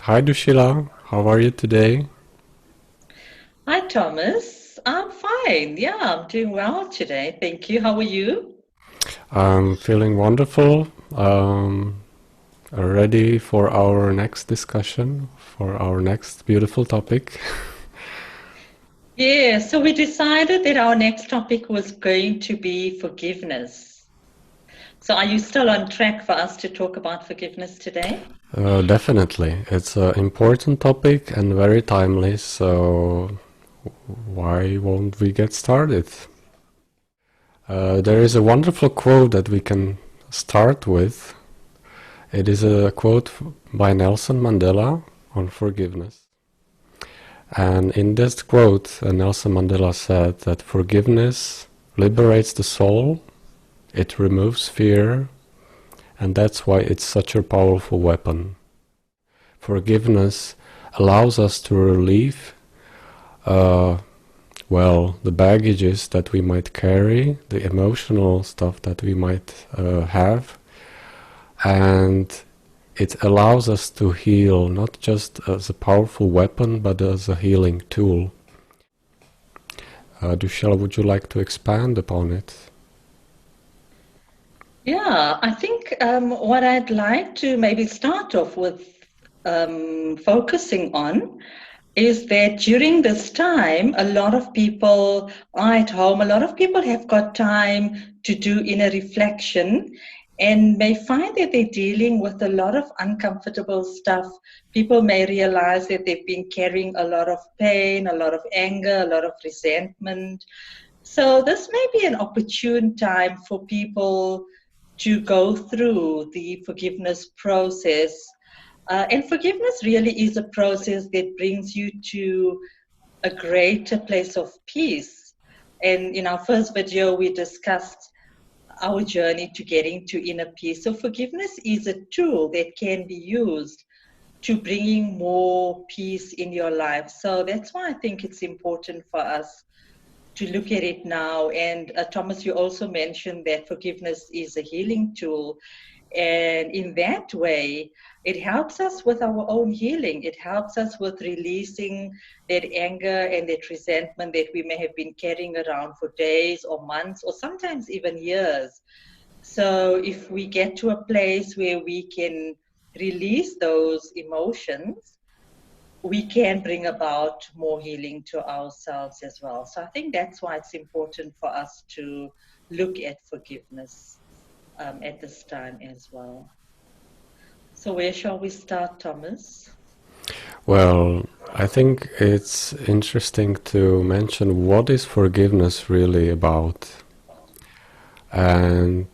Hi Dushiela, how are you today? Hi, Thomas. I'm fine. Yeah, I'm doing well today. Thank you. How are you? I'm feeling wonderful. Ready for our next discussion, for our next beautiful topic. Yeah, so we decided that our next topic was going to be forgiveness. So are you still on track for us to talk about forgiveness today? Definitely, it's an important topic and very timely, so why won't we get started? There is a wonderful quote that we can start with. It is a quote by Nelson Mandela on forgiveness. And in this quote, Nelson Mandela said that forgiveness liberates the soul, it removes fear, and that's why it's such a powerful weapon. Forgiveness allows us to relieve, uh, the baggages that we might carry, the emotional stuff that we might have, and it allows us to heal not just as a powerful weapon, but as a healing tool. Dushela, would you like to expand upon it? Yeah, I think what I'd like to maybe start off with focusing on is that during this time, a lot of people are at home, a lot of people have got time to do inner reflection and may find that they're dealing with a lot of uncomfortable stuff. People may realize that they've been carrying a lot of pain, a lot of anger, a lot of resentment. So, this may be an opportune time for people to go through the forgiveness process. And forgiveness really is a process that brings you to a greater place of peace. And in our first video, we discussed our journey to getting to inner peace. So, forgiveness is a tool that can be used to bringing more peace in your life. So, that's why I think it's important for us to look at it now. And Thomas, you also mentioned that forgiveness is a healing tool. And in that way, it helps us with our own healing. It helps us with releasing that anger and that resentment that we may have been carrying around for days or months or sometimes even years. So if we get to a place where we can release those emotions, we can bring about more healing to ourselves as well. So I think that's why it's important for us to look at forgiveness at this time as well. So where shall we start, Thomas? Well, I think it's interesting to mention what is forgiveness really about. And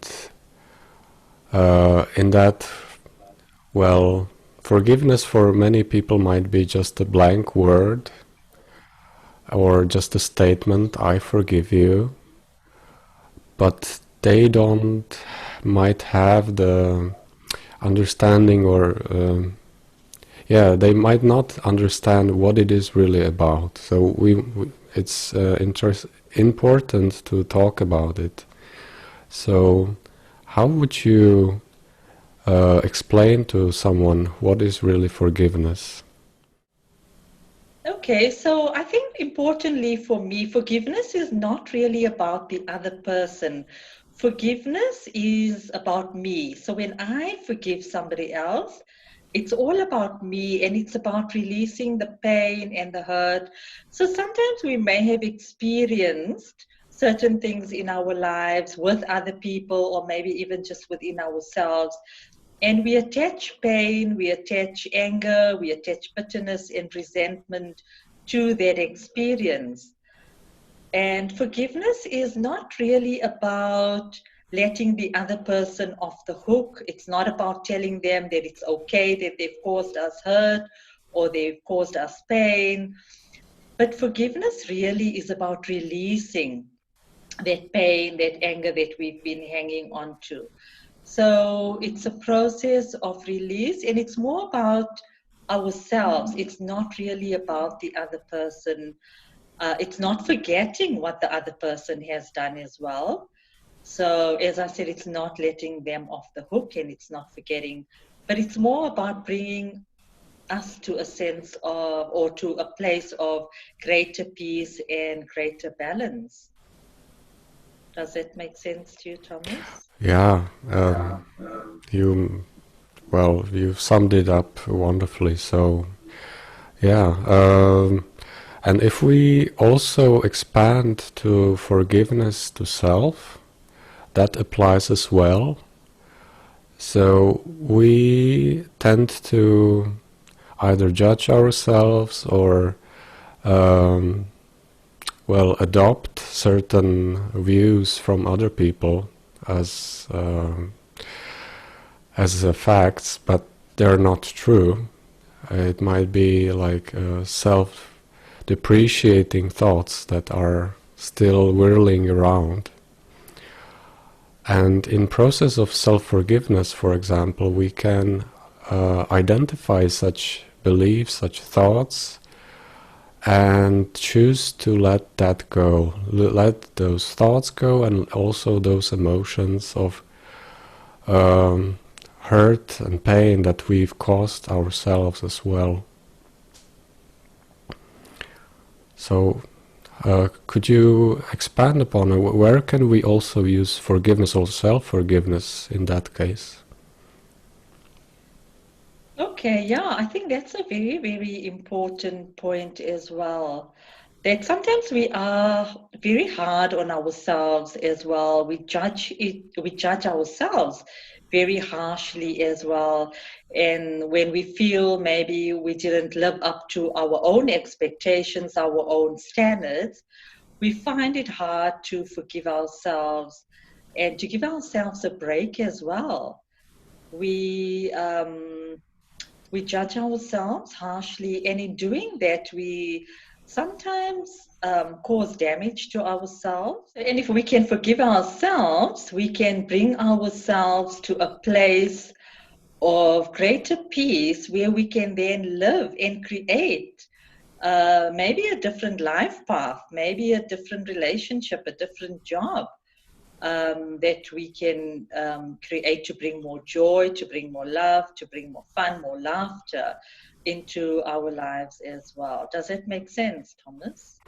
in that, well, forgiveness for many people might be just a blank word or just a statement, I forgive you, but they don't might have the understanding or yeah, they might not understand what it is really about. So it's important to talk about it. So, how would you explain to someone what is really forgiveness? Okay, so I think importantly for me, forgiveness is not really about the other person. Forgiveness is about me. So when I forgive somebody else, it's all about me and it's about releasing the pain and the hurt. So sometimes we may have experienced certain things in our lives with other people or maybe even just within ourselves. And we attach pain, we attach anger, we attach bitterness and resentment to that experience. And forgiveness is not really about letting the other person off the hook. It's not about telling them that it's okay that they've caused us hurt or they've caused us pain. But forgiveness really is about releasing that pain, that anger that we've been hanging on to. So it's a process of release and it's more about ourselves. It's not really about the other person. It's not forgetting what the other person has done as well. So, as I said, it's not letting them off the hook and it's not forgetting, but it's more about bringing us to a sense of, or to a place of greater peace and greater balance. Does that make sense to you, Thomas? Yeah, you you've summed it up wonderfully. So yeah, and if we also expand to forgiveness to self, that applies as well. So we tend to either judge ourselves or adopt certain views from other people as facts, but they're not true. It might be like self-depreciating thoughts that are still whirling around. And in process of self-forgiveness, for example, we can identify such beliefs, such thoughts, and choose to let that go. Let those thoughts go, and also those emotions of hurt and pain that we've caused ourselves as well. So could you expand upon it? Where can we also use forgiveness or self-forgiveness in that case? Okay, yeah, I think that's a very, very important point as well. That sometimes we are very hard on ourselves as well. We judge ourselves very harshly as well. And when we feel maybe we didn't live up to our own expectations, our own standards, we find it hard to forgive ourselves and to give ourselves a break as well. We we judge ourselves harshly, and in doing that, we sometimes cause damage to ourselves. And if we can forgive ourselves, we can bring ourselves to a place of greater peace where we can then live and create maybe a different life path, maybe a different relationship, a different job that we can create to bring more joy, to bring more love, to bring more fun, more laughter into our lives as well. Does that make sense, Thomas?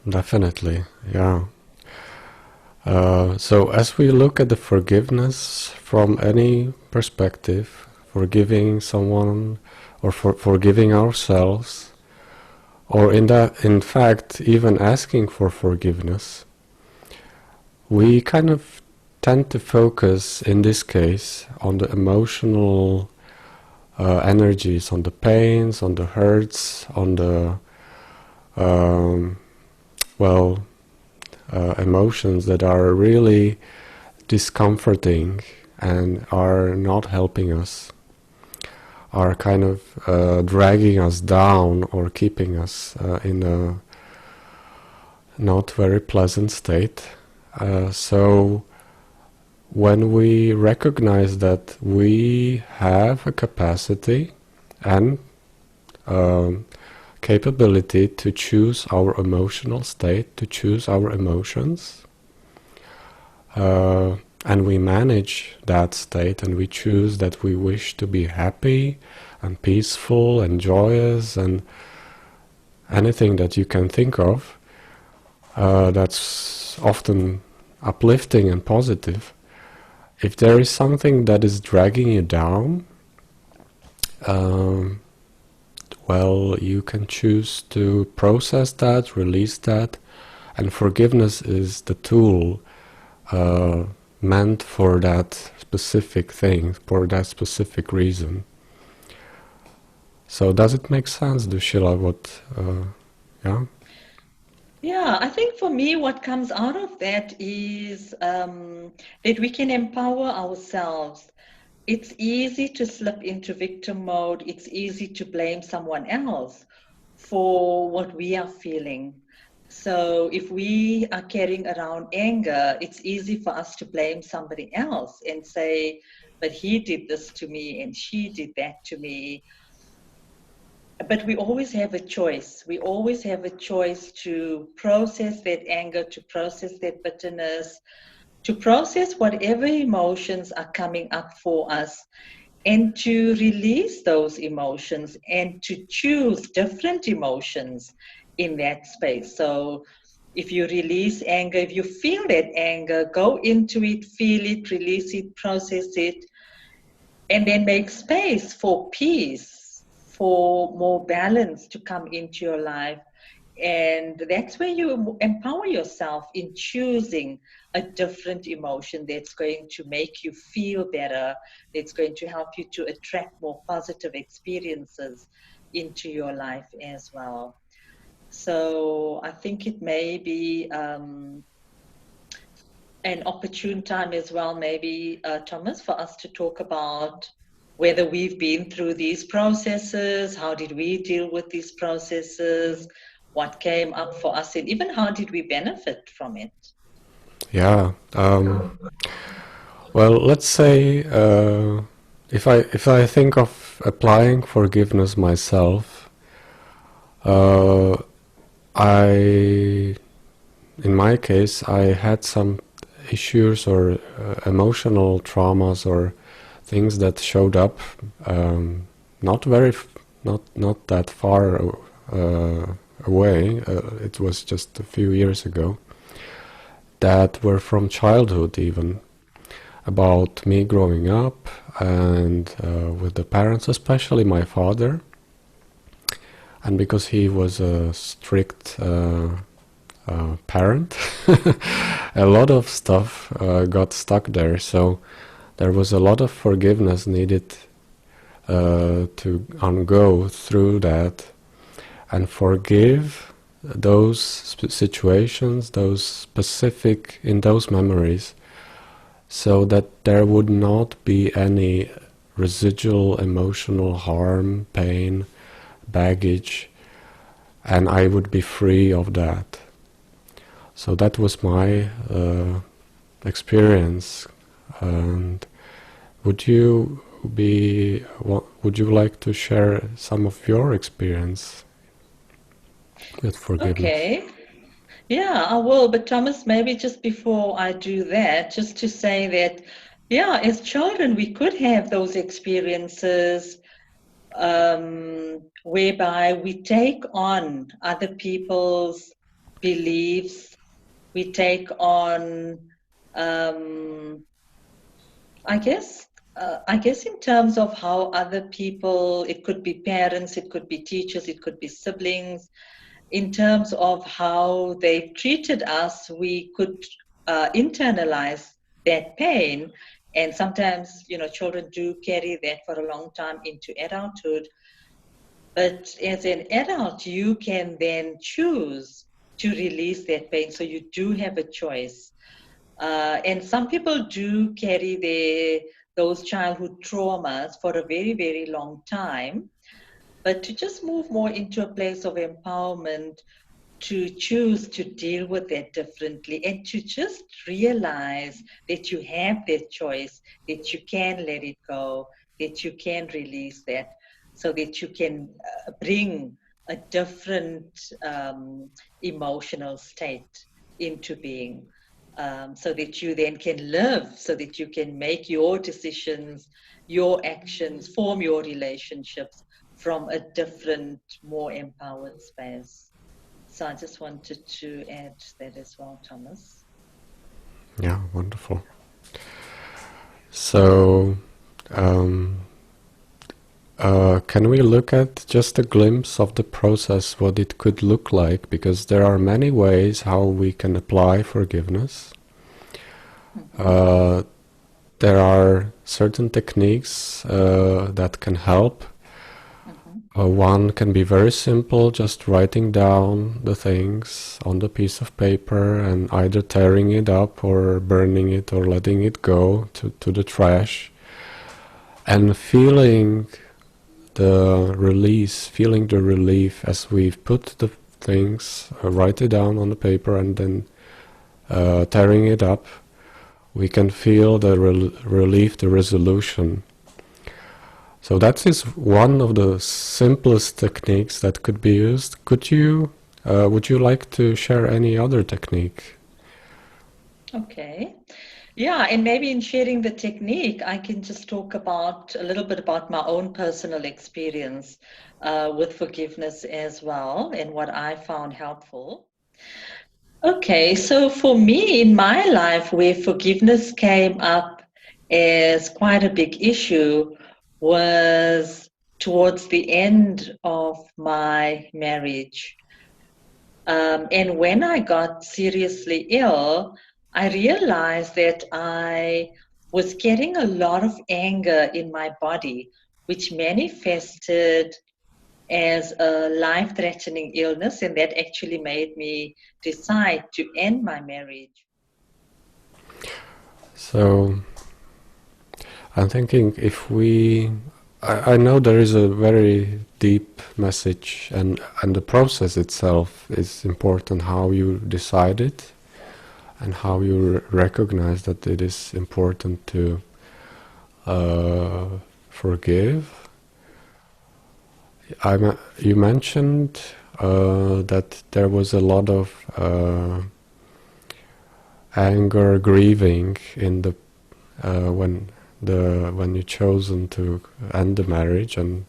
Definitely, yeah. So as we look at the forgiveness from any perspective, forgiving someone or forgiving ourselves, or in fact, even asking for forgiveness, we kind of tend to focus, in this case, on the emotional energies, on the pains, on the hurts, on the emotions that are really discomforting and are not helping us, are kind of dragging us down or keeping us in a not very pleasant state. So when we recognize that we have a capacity and capability to choose our emotional state, to choose our emotions, and we manage that state, and we choose that we wish to be happy and peaceful and joyous and anything that you can think of that's often uplifting and positive. If there is something that is dragging you down, you can choose to process that, release that, and forgiveness is the tool meant for that specific thing, for that specific reason. So does it make sense, Dushiela, yeah? Yeah, I think for me, what comes out of that is that we can empower ourselves. It's easy to slip into victim mode. It's easy to blame someone else for what we are feeling. So if we are carrying around anger, it's easy for us to blame somebody else and say, but he did this to me and she did that to me. But we always have a choice. We always have a choice to process that anger, to process that bitterness, to process whatever emotions are coming up for us, and to release those emotions and to choose different emotions in that space. So if you release anger, if you feel that anger, go into it, feel it, release it, process it, and then make space for peace, for more balance to come into your life. And that's where you empower yourself in choosing a different emotion that's going to make you feel better, that's going to help you to attract more positive experiences into your life as well. So I think it may be an opportune time as well, maybe, Thomas, for us to talk about whether we've been through these processes, how did we deal with these processes, what came up for us, and even how did we benefit from it? Yeah. Well, let's say if I think of applying forgiveness myself, I in my case I had some issues or emotional traumas or things that showed up not very not that far away. It was just a few years ago, that were from childhood, even about me growing up and with the parents, especially my father. And because he was a strict parent, a lot of stuff got stuck there. So there was a lot of forgiveness needed to go through that and forgive those situations, those specific, in those memories, so that there would not be any residual emotional harm, pain, baggage, and I would be free of that. So that was my experience. And would you like to share some of your experience with forgiveness? Okay. Yeah, I will. But Thomas, maybe just before I do that, just to say that, yeah, as children, we could have those experiences whereby we take on other people's beliefs, we take on, um, I guess in terms of how other people, it could be parents, it could be teachers, it could be siblings, in terms of how they've treated us, we could internalize that pain. And sometimes, children do carry that for a long time into adulthood. But as an adult, you can then choose to release that pain. So you do have a choice. And some people do carry those childhood traumas for a very, very long time. But to just move more into a place of empowerment, to choose to deal with that differently, and to just realize that you have that choice, that you can let it go, that you can release that, so that you can bring a different emotional state into being, so that you then can live, so that you can make your decisions, your actions, form your relationships from a different, more empowered space. So I just wanted to add that as well, Thomas. Yeah, wonderful. So, can we look at just a glimpse of the process, what it could look like? Because there are many ways how we can apply forgiveness. Mm-hmm. There are certain techniques that can help. One can be very simple, just writing down the things on the piece of paper and either tearing it up or burning it or letting it go to the trash, and feeling the release, feeling the relief as we've put the things, write it down on the paper and then tearing it up. We can feel the relief, the resolution. So that is one of the simplest techniques that could be used. Would you like to share any other technique? Okay. Yeah, and maybe in sharing the technique, I can just talk about a little bit about my own personal experience with forgiveness as well and what I found helpful. Okay, so for me in my life, where forgiveness came up as quite a big issue was towards the end of my marriage. And when I got seriously ill, I realized that I was getting a lot of anger in my body, which manifested as a life-threatening illness, and that actually made me decide to end my marriage. So I'm thinking I know there is a very deep message, and the process itself is important, how you decide it and how you recognize that it is important to uh, forgive. You mentioned that there was a lot of anger, grieving in the when you chosen to end the marriage, and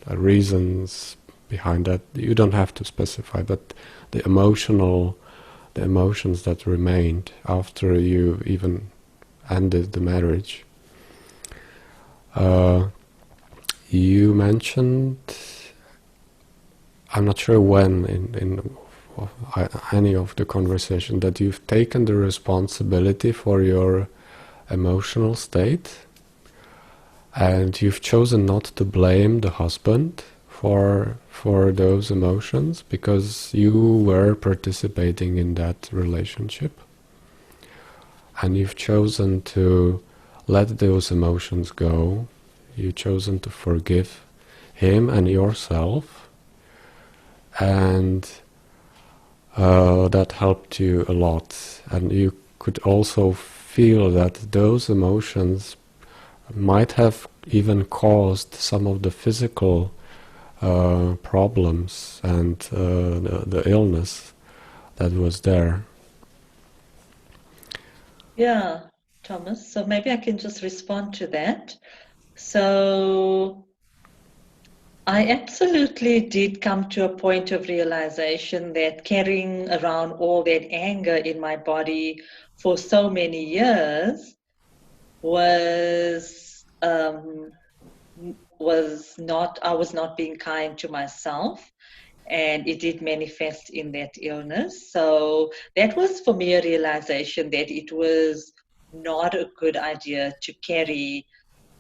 reasons behind that. You don't have to specify, but the emotions that remained after you even ended the marriage. Uh, you mentioned, I'm not sure when in any of the conversation, that you've taken the responsibility for your emotional state, and you've chosen not to blame the husband for those emotions because you were participating in that relationship, and you've chosen to let those emotions go. You've chosen to forgive him and yourself, and that helped you a lot. And you could also feel that those emotions might have even caused some of the physical problems and the illness that was there. Yeah, Thomas. So maybe I can just respond to that. So I absolutely did come to a point of realization that carrying around all that anger in my body for so many years was I was not being kind to myself, and it did manifest in that illness. So that was for me a realization that it was not a good idea to carry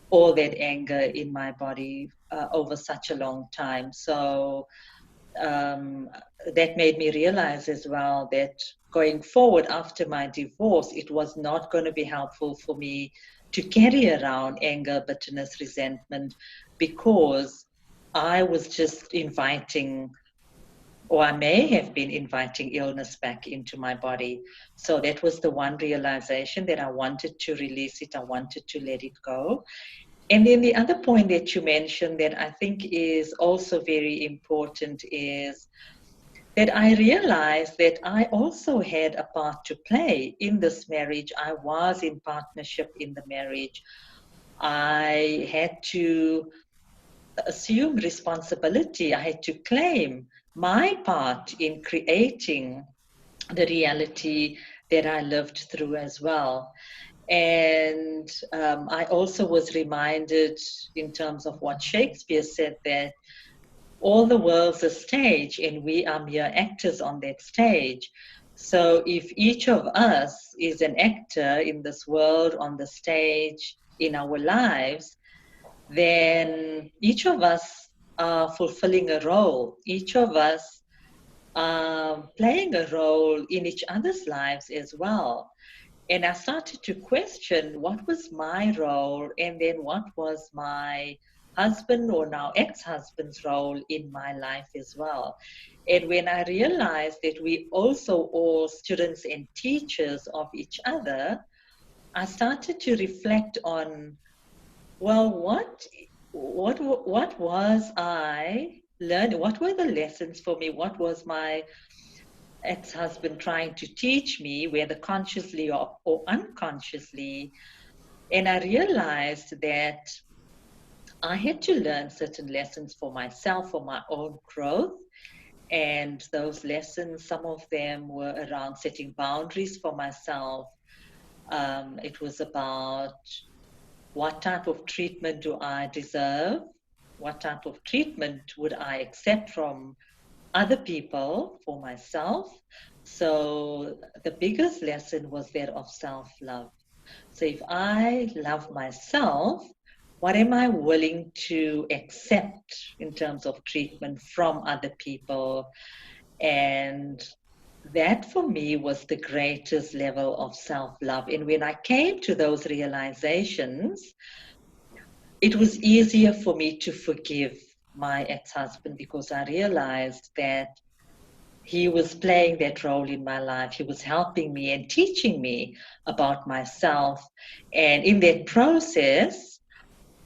all that anger in my body over such a long time. So um, that made me realize as well that going forward after my divorce, it was not going to be helpful for me to carry around anger, bitterness, resentment, because I was just inviting, or I may have been inviting illness back into my body. So that was the one realization, that I wanted to release it, I wanted to let it go. And then the other point that you mentioned that I think is also very important is that I realized that I also had a part to play in this marriage. I was in partnership in the marriage. I had to assume responsibility. I had to claim my part in creating the reality that I lived through as well. And I also was reminded, in terms of what Shakespeare said, that all the world's a stage and we are mere actors on that stage. So if each of us is an actor in this world, on the stage, in our lives, then each of us are fulfilling a role. Each of us playing a role in each other's lives as well. And I started to question what was my role and then what was my husband, or now ex-husband's, role in my life as well. And when I realized that we also all students and teachers of each other, I started to reflect on, well, what was I learning? What were the lessons for me? What was my ex-husband trying to teach me, whether consciously or unconsciously. And I realized that I had to learn certain lessons for myself, for my own growth. And those lessons, some of them were around setting boundaries for myself. It was about what type of treatment do I deserve? What type of treatment would I accept from other people for myself? So the biggest lesson was that of self-love. So if I love myself, what am I willing to accept in terms of treatment from other people? And that for me was the greatest level of self-love. And when I came to those realizations, it was easier for me to forgive my ex-husband because I realized that he was playing that role in my life. He was helping me and teaching me about myself. And in that process,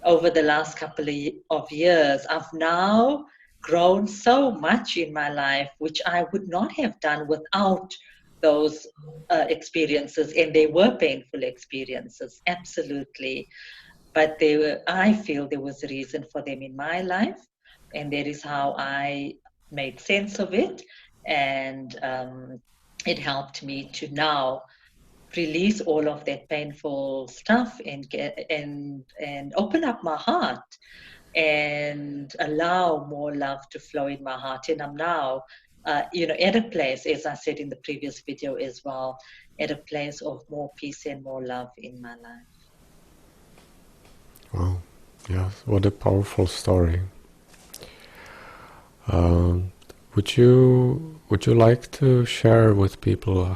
over the last couple of years, I've now grown so much in my life, which I would not have done without those experiences. And they were painful experiences, absolutely. But I feel there was a reason for them in my life. And that is how I made sense of it. And it helped me to now release all of that painful stuff and open up my heart and allow more love to flow in my heart. And I'm now, at a place, as I said in the previous video as well, at a place of more peace and more love in my life. Wow, yes, what a powerful story. Would you like to share with people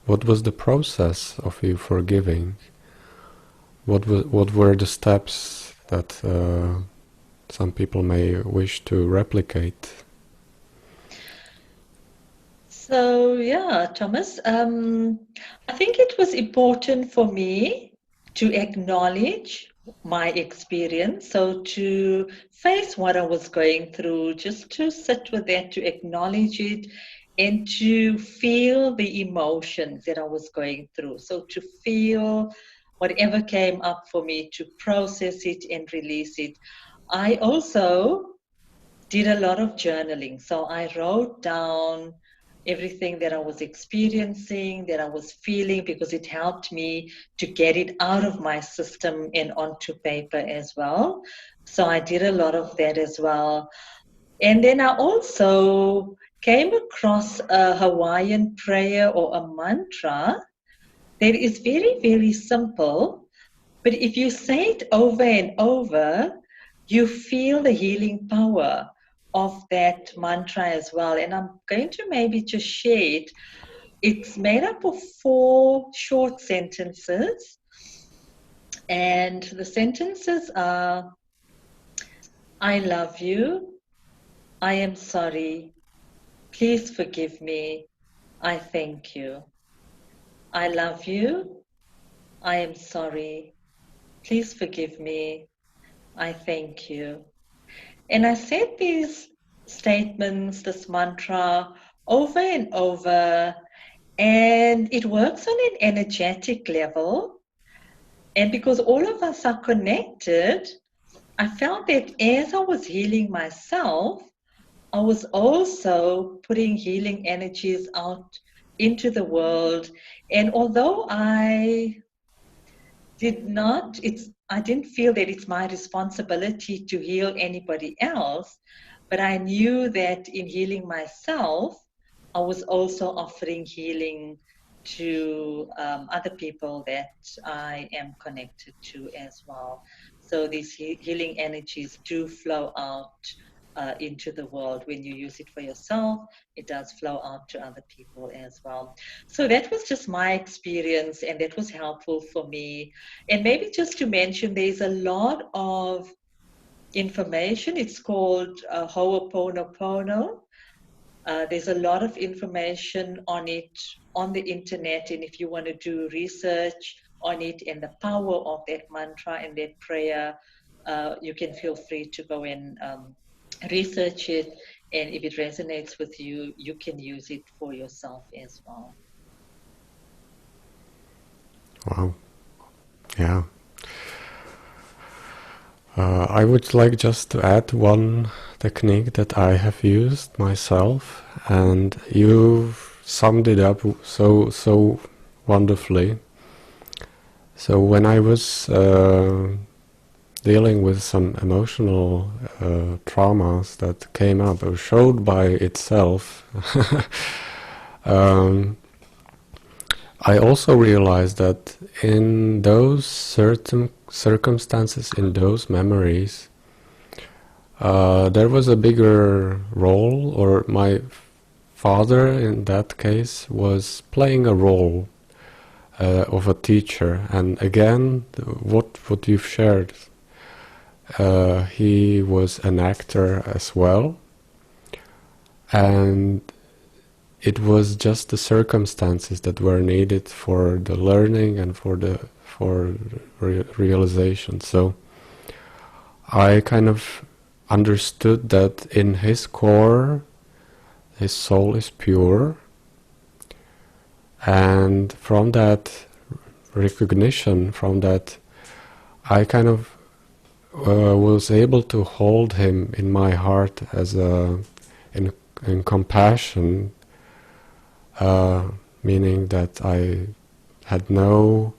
what was the process of you forgiving? What were the steps that some people may wish to replicate? So yeah, Thomas, I think it was important for me to acknowledge my experience. So to face what I was going through, just to sit with that, to acknowledge it, and to feel the emotions that I was going through. So to feel whatever came up for me, to process it and release it. I also did a lot of journaling. So I wrote down everything that I was experiencing, that I was feeling, because it helped me to get it out of my system and onto paper as well. So I did a lot of that as well. And then I also came across a Hawaiian prayer or a mantra that is very, very simple. But if you say it over and over, you feel the healing power of that mantra as well. And I'm going to maybe just share it. It's made up of 4 short sentences. And the sentences are, I love you. I am sorry. Please forgive me. I thank you. I love you. I am sorry. Please forgive me. I thank you. And I said these statements, this mantra, over and over, and it works on an energetic level. And because all of us are connected, I felt that as I was healing myself, I was also putting healing energies out into the world. And although I didn't feel that it's my responsibility to heal anybody else, but I knew that in healing myself, I was also offering healing to other people that I am connected to as well. So these healing energies do flow out into the world. When you use it for yourself, it does flow out to other people as well. So that was just my experience, and that was helpful for me. And maybe just to mention, there's a lot of information. It's called Ho'oponopono. There's a lot of information on it on the internet, and if you want to do research on it and the power of that mantra and that prayer, you can feel free to go and research it And if it resonates with you, you can use it for yourself as well. Wow. Yeah. I would like just to add one technique that I have used myself, and you summed it up so wonderfully. So when I was dealing with some emotional traumas that came up or showed by itself, I also realized that in those certain circumstances, in those memories, there was a bigger role, or my father in that case was playing a role of a teacher. And again, what you've shared, he was an actor as well, and it was just the circumstances that were needed for the learning and for realization. So I kind of understood that in his core, his soul is pure, and from that recognition, from that, I kind of was able to hold him in my heart as in compassion, meaning that I had no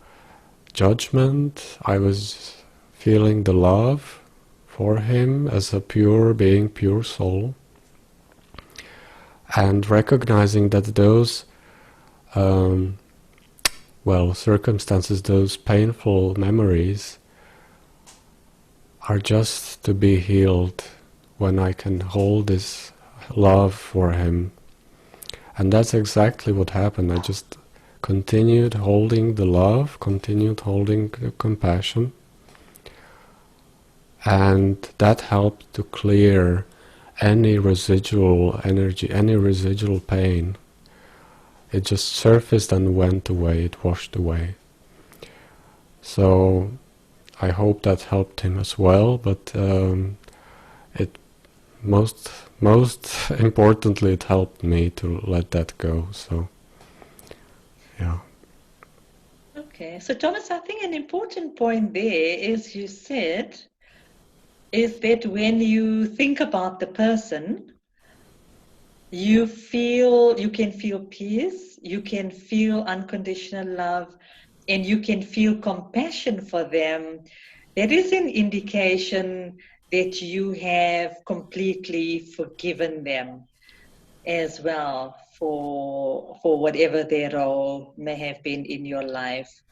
judgment. I was feeling the love for him as a pure being, pure soul, and recognizing that those circumstances, those painful memories, are just to be healed when I can hold this love for him. And that's exactly what happened. I just continued holding the love, continued holding the compassion, and that helped to clear any residual energy, any residual pain. It just surfaced and went away, it washed away. So I hope that helped him as well, but it most importantly, it helped me to let that go. So yeah. Okay, so Thomas, I think an important point there is you said is that when you think about the person, you can feel peace, you can feel unconditional love, and you can feel compassion for them. That is an indication that you have completely forgiven them as well for whatever their role may have been in your life.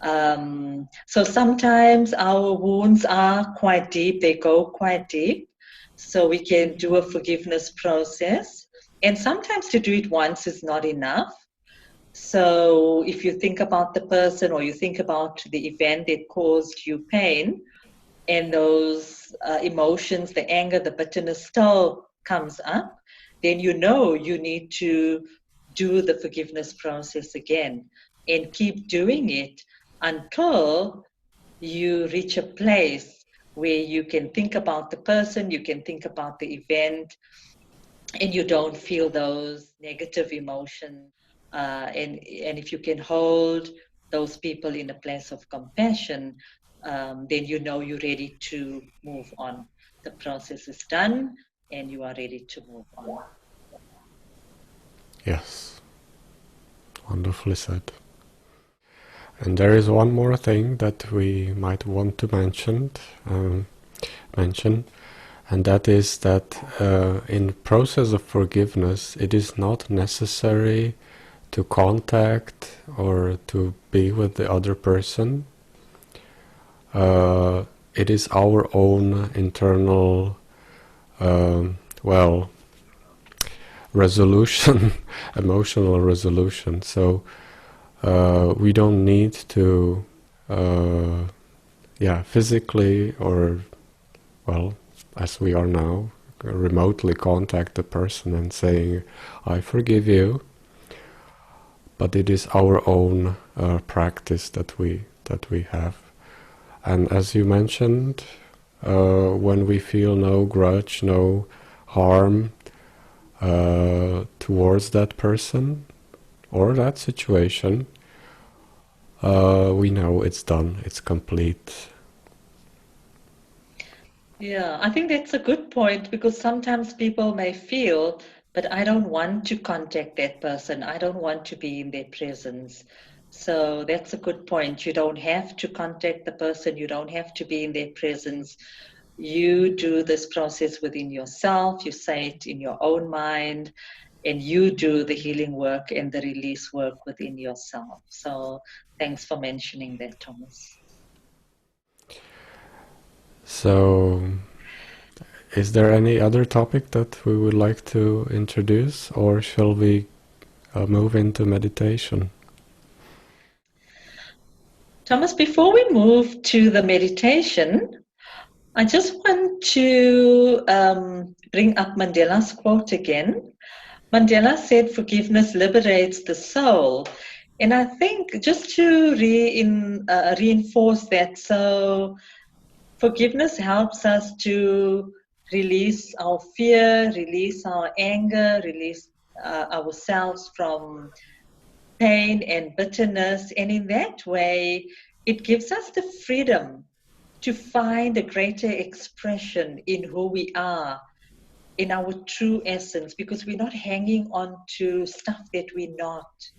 So sometimes our wounds are quite deep, they go quite deep. So we can do a forgiveness process. And sometimes to do it once is not enough. So if you think about the person or you think about the event that caused you pain, and those emotions, the anger, the bitterness still comes up, then you know you need to do the forgiveness process again and keep doing it until you reach a place where you can think about the person, you can think about the event, and you don't feel those negative emotions. And if you can hold those people in a place of compassion, then you know you're ready to move on. The process is done, and you are ready to move on. Yes, wonderfully said. And there is one more thing that we might want to mention, and that is that in the process of forgiveness, it is not necessary to contact or to be with the other person. It is our own internal, resolution, emotional resolution. So we don't need to, physically or, as we are now, remotely contact the person and saying, I forgive you. But it is our own practice that we have. And as you mentioned, when we feel no grudge, no harm towards that person or that situation, we know it's done, it's complete. Yeah, I think that's a good point, because sometimes people may feel, but I don't want to contact that person. I don't want to be in their presence. So that's a good point. You don't have to contact the person. You don't have to be in their presence. You do this process within yourself. You say it in your own mind, and you do the healing work and the release work within yourself. So thanks for mentioning that, Thomas. So, is there any other topic that we would like to introduce, or shall we move into meditation? Thomas, before we move to the meditation, I just want to bring up Mandela's quote again. Mandela said, "Forgiveness liberates the soul." And I think just to reinforce that, so forgiveness helps us to release our fear, release our anger, release ourselves from pain and bitterness. And in that way, it gives us the freedom to find a greater expression in who we are, in our true essence, because we're not hanging on to stuff that we're not.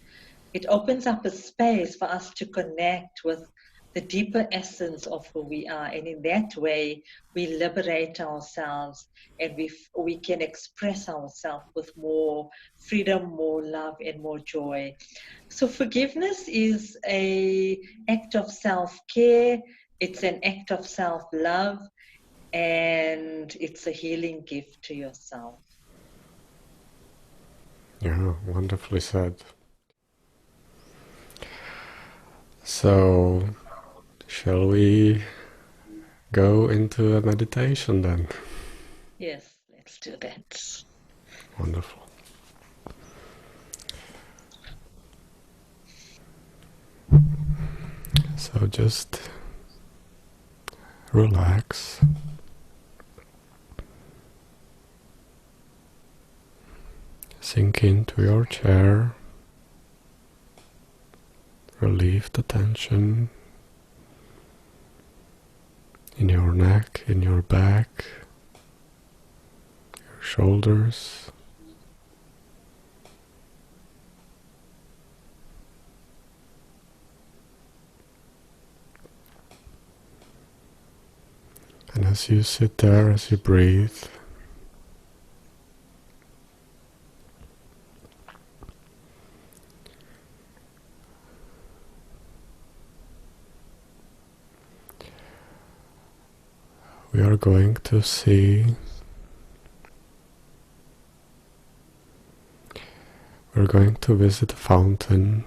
It opens up a space for us to connect with the deeper essence of who we are. And in that way, we liberate ourselves, and we can express ourselves with more freedom, more love, and more joy. So forgiveness is an act of self-care. It's an act of self-love, and it's a healing gift to yourself. Yeah, wonderfully said. So, shall we go into a meditation then? Yes, let's do that. Wonderful. So just relax. Sink into your chair. Relieve the tension in your neck, in your back, your shoulders. And as you sit there, as you breathe, we are going to see, we're going to visit a fountain.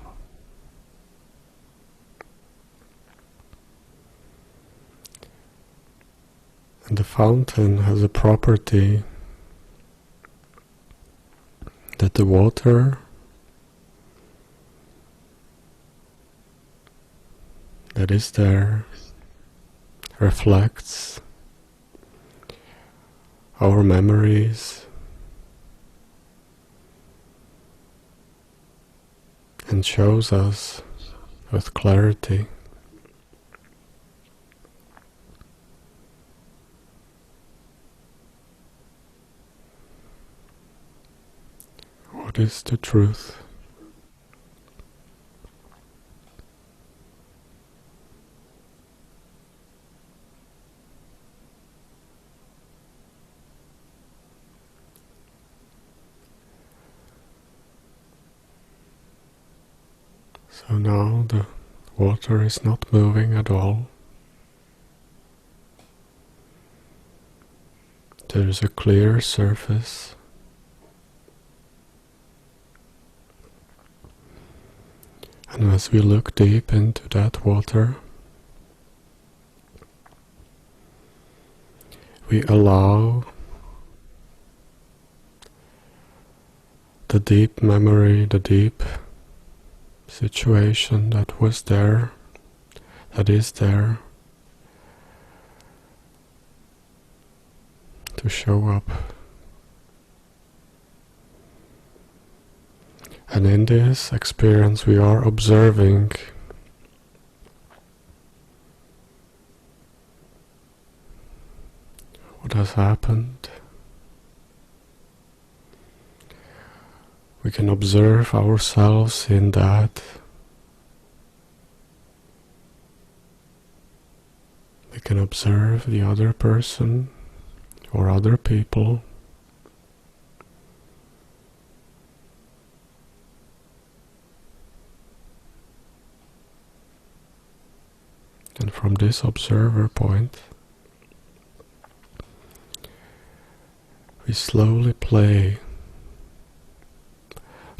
And the fountain has a property that the water that is there reflects our memories and shows us with clarity what is the truth. So now the water is not moving at all. There is a clear surface. And as we look deep into that water, we allow the deep memory, the deep situation that was there, that is there, to show up And in this experience we are observing what has happened. We can observe ourselves in that. We can observe the other person or other people. And from this observer point, we slowly play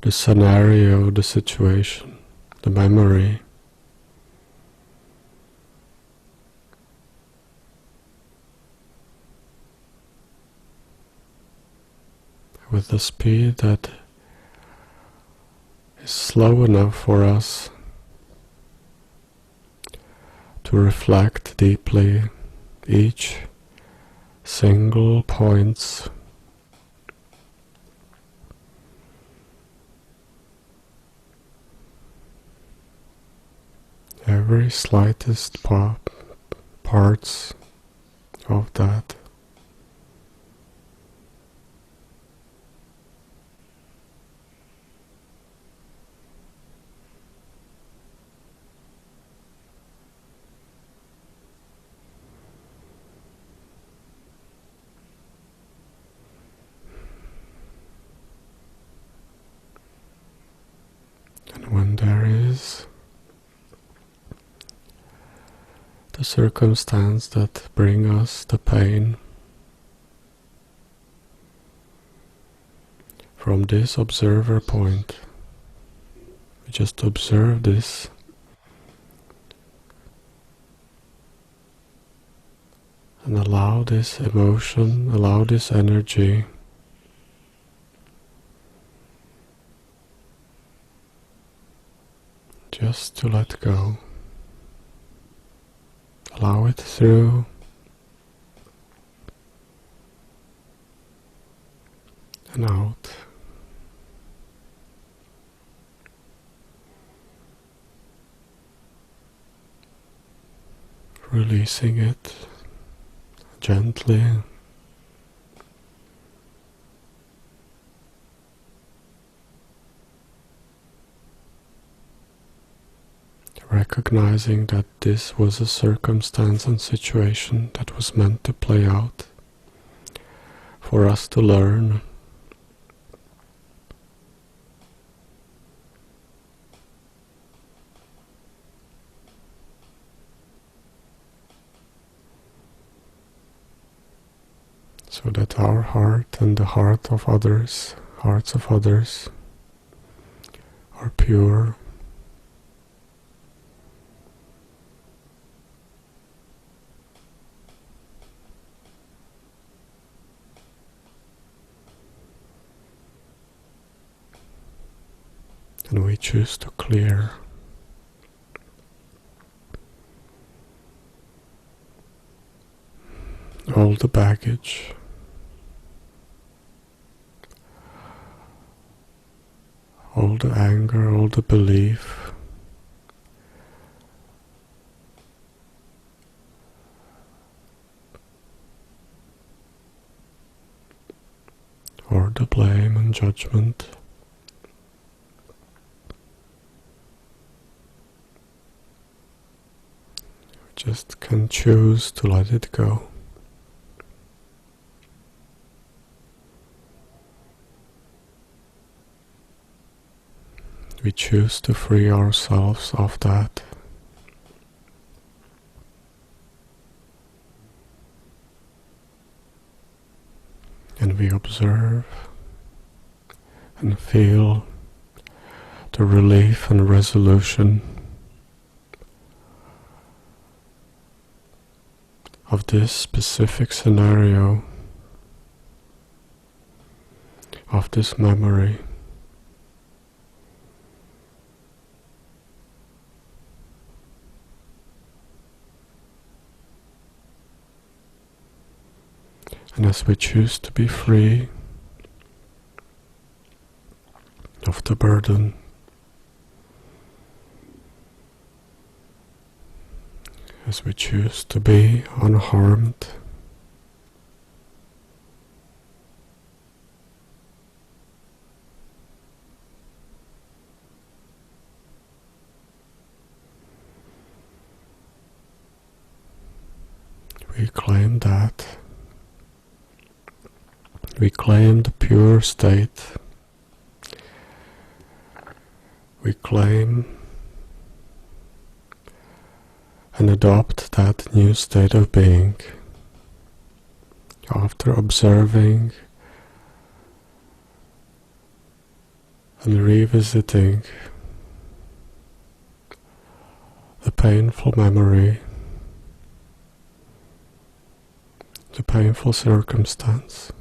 the scenario, the situation, the memory. With the speed that is slow enough for us to reflect deeply each single points every slightest parts of that. And when there is the circumstance that bring us the pain, from this observer point, we just observe this and allow this emotion, allow this energy just to let go. Allow it through and out. Releasing it gently. Recognizing that this was a circumstance and situation that was meant to play out for us to learn. So that our heart and the hearts of others are pure. And we choose to clear all the baggage, all the anger, all the belief, or the blame and judgment. We just can choose to let it go. We choose to free ourselves of that. And we observe and feel the relief and resolution of this specific scenario, of this memory. And as we choose to be free of the burden. As we choose to be unharmed, we claim that. We claim the pure state. We claim and adopt that new state of being after observing and revisiting the painful memory, the painful circumstance.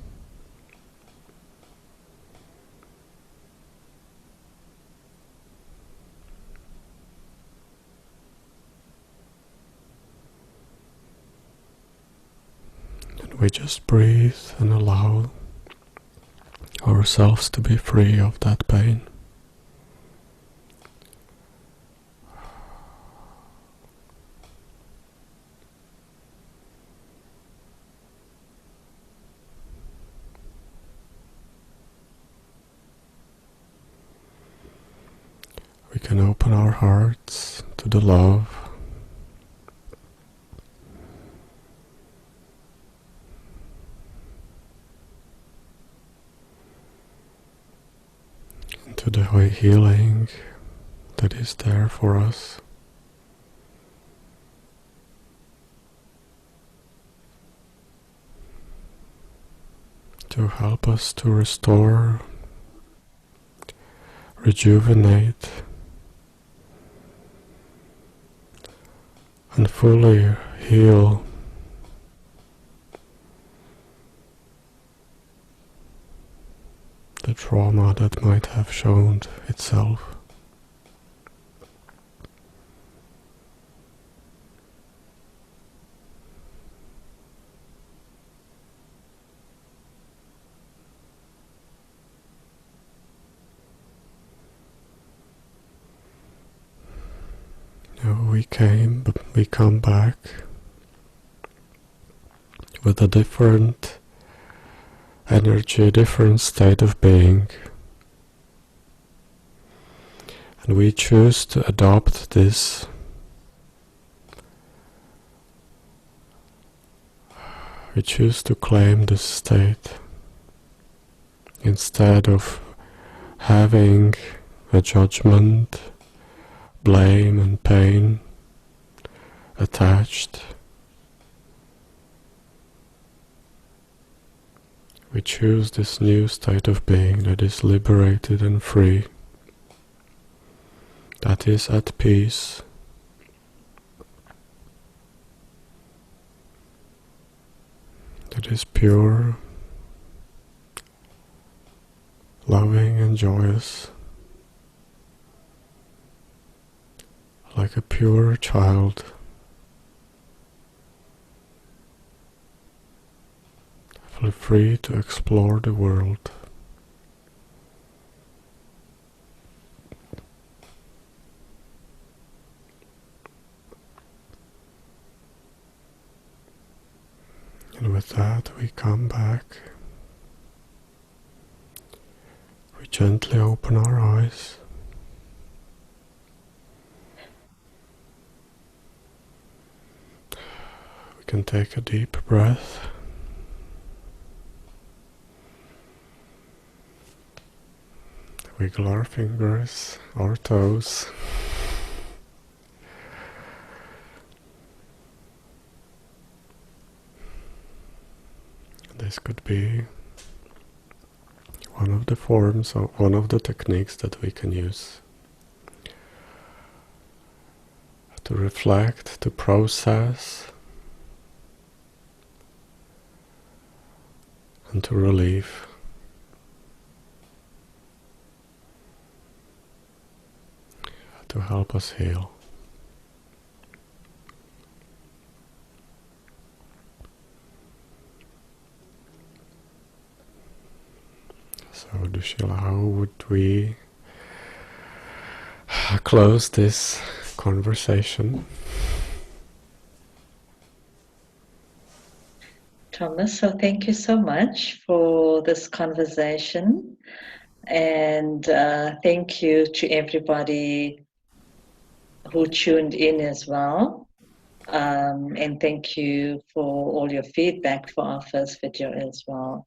And we just breathe and allow ourselves to be free of that pain. We can open our hearts to the love, and to the healing that is there for us. To help us to restore, rejuvenate, and fully heal the trauma that might have shown itself. We come back with a different energy, different state of being, and we choose to adopt this. We choose to claim this state instead of having a judgment, blame and pain attached. We choose this new state of being that is liberated and free, that is at peace, that is pure, loving and joyous, like a pure child, free to explore the world. And with that we come back. We gently open our eyes. We can take a deep breath. Wiggle our fingers, our toes. This could be one of the forms or one of the techniques that we can use to reflect, to process, and to relieve. To help us heal. So, Dushiela, how would we close this conversation. Thomas, so thank you so much for this conversation, and thank you to everybody who tuned in as well. And thank you for all your feedback for our first video as well.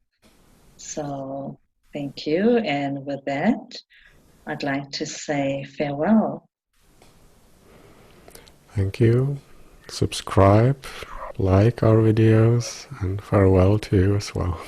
So thank you, and with that, I'd like to say farewell. Thank you. Subscribe, like our videos, and farewell to you as well.